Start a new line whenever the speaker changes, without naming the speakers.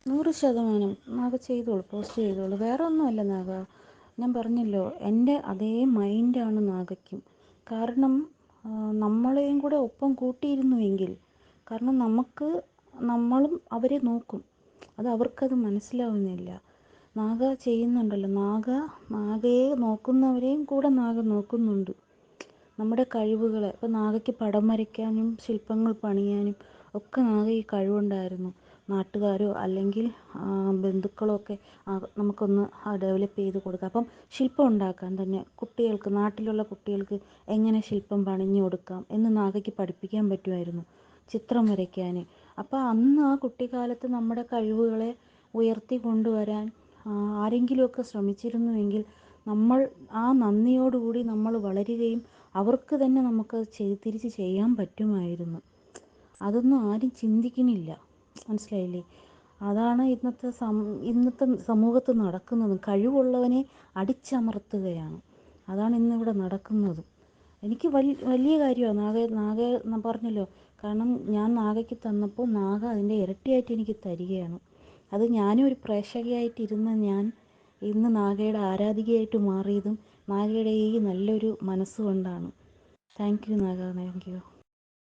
100% നാഗ ചെയ്തോളൂ, പോസ്റ്റ് ചെയ്തോളൂ. വേറെ ഒന്നുമല്ല നാഗ, ഞാൻ പറഞ്ഞല്ലോ എൻ്റെ അതേ മൈൻഡാണ് നാഗയ്ക്കും. കാരണം നമ്മളെയും കൂടെ ഒപ്പം കൂട്ടിയിരുന്നുവെങ്കിൽ, കാരണം നമ്മളും അവരെ നോക്കും, അത് അവർക്കത് മനസ്സിലാവുന്നില്ല. നാഗ ചെയ്യുന്നുണ്ടല്ലോ, നാഗയെ നോക്കുന്നവരെയും കൂടെ നാഗ നോക്കുന്നുണ്ട്. നമ്മുടെ കഴിവുകളെ, ഇപ്പോൾ നാഗയ്ക്ക് പടം വരയ്ക്കാനും ശില്പങ്ങൾ പണിയാനും ഒക്കെ നാഗ ഈ കഴിവുണ്ടായിരുന്നു. നാട്ടുകാരോ അല്ലെങ്കിൽ ബന്ധുക്കളോ ഒക്കെ നമുക്കൊന്ന് ഡെവലപ്പ് ചെയ്ത് കൊടുക്കാം. അപ്പം ശില്പം ഉണ്ടാക്കാൻ തന്നെ കുട്ടികൾക്ക്, നാട്ടിലുള്ള കുട്ടികൾക്ക് എങ്ങനെ ശില്പം പണിഞ്ഞു കൊടുക്കാം എന്ന് നാഗയ്ക്ക് പഠിപ്പിക്കാൻ പറ്റുമായിരുന്നു, ചിത്രം വരയ്ക്കാൻ. അപ്പോൾ അന്ന് ആ കുട്ടിക്കാലത്ത് നമ്മുടെ കഴിവുകളെ ഉയർത്തി കൊണ്ടുവരാൻ ആരെങ്കിലുമൊക്കെ ശ്രമിച്ചിരുന്നുവെങ്കിൽ നമ്മൾ ആ നന്ദിയോടുകൂടി നമ്മൾ വളരുകയും അവർക്ക് തന്നെ നമുക്കത് തിരിച്ച് ചെയ്യാൻ പറ്റുമായിരുന്നു. അതൊന്നും ആരും ചിന്തിക്കുന്നില്ല, മനസ്സിലായില്ലേ? അതാണ് ഇന്നത്തെ സമൂഹത്ത് നടക്കുന്നത്. കഴിവുള്ളവനെ അടിച്ചമർത്തുകയാണ്, അതാണ് ഇന്നിവിടെ നടക്കുന്നത്. എനിക്ക് വലിയ കാര്യമാണ് നാഗ പറഞ്ഞല്ലോ. കാരണം ഞാൻ നാഗയ്ക്ക് തന്നപ്പോൾ നാഗ അതിൻ്റെ ഇരട്ടിയായിട്ട് എനിക്ക് തരികയാണ്. അത് ഞാനും ഒരു പ്രേക്ഷകയായിട്ടിരുന്ന ഞാൻ ഇന്ന് നാഗയുടെ ആരാധികയായിട്ട് മാറിയതും നാഗയുടെ ഈ നല്ലൊരു മനസ്സുകൊണ്ടാണ്. Thank you Naga, thank U.